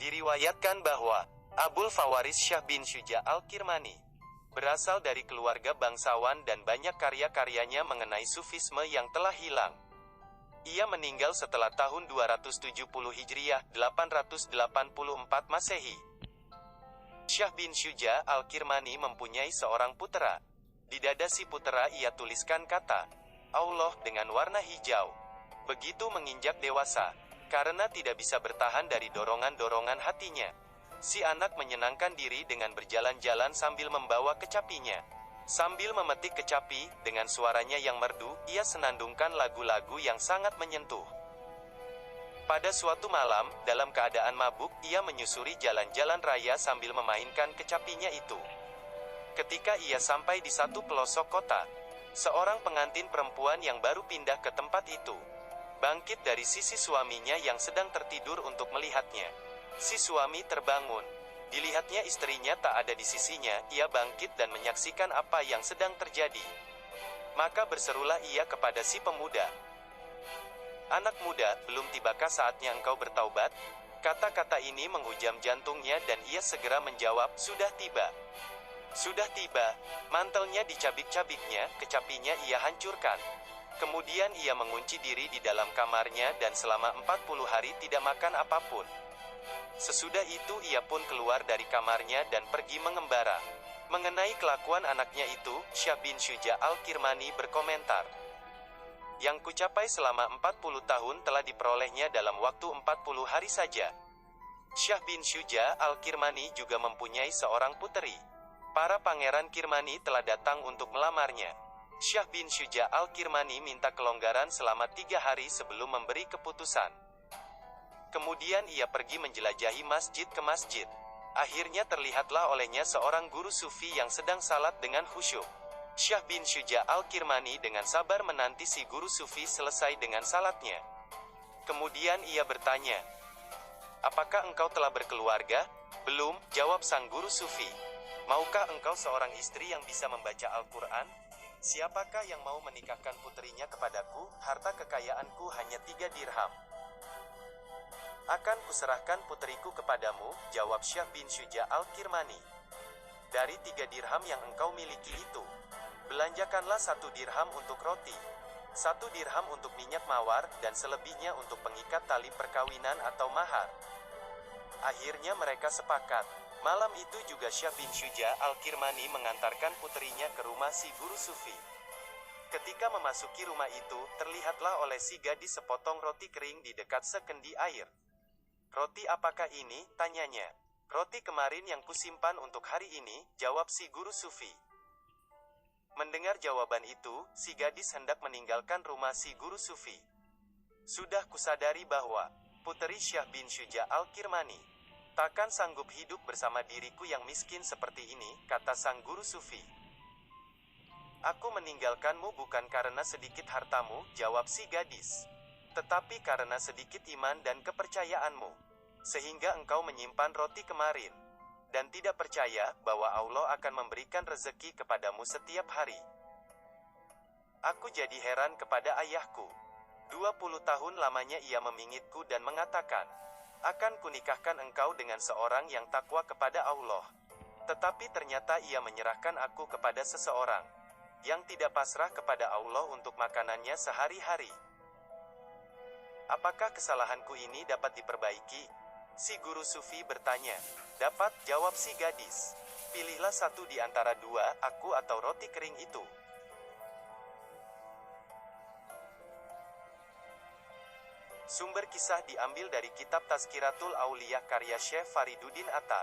Diriwayatkan bahwa Abul Fawaris Syah bin Syuja Al-Kirmani berasal dari keluarga bangsawan dan banyak karya-karyanya mengenai sufisme yang telah hilang. Ia meninggal setelah tahun 270 Hijriah, 884 Masehi. Syah bin Syuja Al-Kirmani mempunyai seorang putera. Di dada si putera ia tuliskan kata Allah dengan warna hijau. Begitu menginjak dewasa, karena tidak bisa bertahan dari dorongan-dorongan hatinya, si anak menyenangkan diri dengan berjalan-jalan sambil membawa kecapinya. Sambil memetik kecapi, dengan suaranya yang merdu, ia senandungkan lagu-lagu yang sangat menyentuh. Pada suatu malam, dalam keadaan mabuk, ia menyusuri jalan-jalan raya sambil memainkan kecapinya itu. Ketika ia sampai di satu pelosok kota, seorang pengantin perempuan yang baru pindah ke tempat itu bangkit dari sisi suaminya yang sedang tertidur untuk melihatnya. Si suami terbangun. Dilihatnya istrinya tak ada di sisinya, ia bangkit dan menyaksikan apa yang sedang terjadi. Maka berserulah ia kepada si pemuda. Anak muda, belum tibakah saatnya engkau bertaubat? Kata-kata ini menghujam jantungnya dan ia segera menjawab, sudah tiba. Sudah tiba. Mantelnya dicabik-cabiknya, kecapinya ia hancurkan. Kemudian ia mengunci diri di dalam kamarnya dan selama 40 hari tidak makan apapun. Sesudah itu ia pun keluar dari kamarnya dan pergi mengembara. Mengenai kelakuan anaknya itu, Syah bin Syuja Al-Kirmani berkomentar, yang kucapai selama 40 tahun telah diperolehnya dalam waktu 40 hari saja. Syah bin Syuja Al-Kirmani juga mempunyai seorang puteri. Para pangeran Kirmani telah datang untuk melamarnya. Syah bin Syuja Al-Kirmani minta kelonggaran selama 3 hari sebelum memberi keputusan. Kemudian ia pergi menjelajahi masjid ke masjid. Akhirnya terlihatlah olehnya seorang guru sufi yang sedang salat dengan khusyuk. Syah bin Syuja Al-Kirmani dengan sabar menanti si guru sufi selesai dengan salatnya. Kemudian ia bertanya, apakah engkau telah berkeluarga? Belum, jawab sang guru sufi. Maukah engkau seorang istri yang bisa membaca Al-Quran? Siapakah yang mau menikahkan puterinya kepadaku? Harta kekayaanku hanya 3 dirham. Akan kuserahkan puteriku kepadamu, jawab Syah bin Syuja Al-Kirmani. Dari 3 dirham yang engkau miliki itu, belanjakanlah 1 dirham untuk roti, 1 dirham untuk minyak mawar, dan selebihnya untuk pengikat tali perkawinan atau mahar. Akhirnya mereka sepakat. Malam itu juga Syah bin Syuja Al-Kirmani mengantarkan puterinya ke rumah si guru sufi. Ketika memasuki rumah itu, terlihatlah oleh si gadis sepotong roti kering di dekat sekendi air. Roti apakah ini? Tanyanya. Roti kemarin yang kusimpan untuk hari ini, jawab si guru sufi. Mendengar jawaban itu, si gadis hendak meninggalkan rumah si guru sufi. Sudah kusadari bahwa puteri Syah bin Syuja Al-Kirmani takkan sanggup hidup bersama diriku yang miskin seperti ini, kata sang guru sufi. Aku meninggalkanmu bukan karena sedikit hartamu, jawab si gadis, tetapi karena sedikit iman dan kepercayaanmu, sehingga engkau menyimpan roti kemarin, dan tidak percaya bahwa Allah akan memberikan rezeki kepadamu setiap hari. Aku jadi heran kepada ayahku. 20 tahun lamanya ia memingitku dan mengatakan, akan kunikahkan engkau dengan seorang yang takwa kepada Allah. Tetapi ternyata ia menyerahkan aku kepada seseorang yang tidak pasrah kepada Allah untuk makanannya sehari-hari. Apakah kesalahanku ini dapat diperbaiki? Si guru sufi bertanya. Dapat, jawab si gadis. Pilihlah 1 di antara 2, aku atau roti kering itu. Sumber kisah diambil dari kitab Tazkiratul Auliya karya Syekh Fariduddin Attar.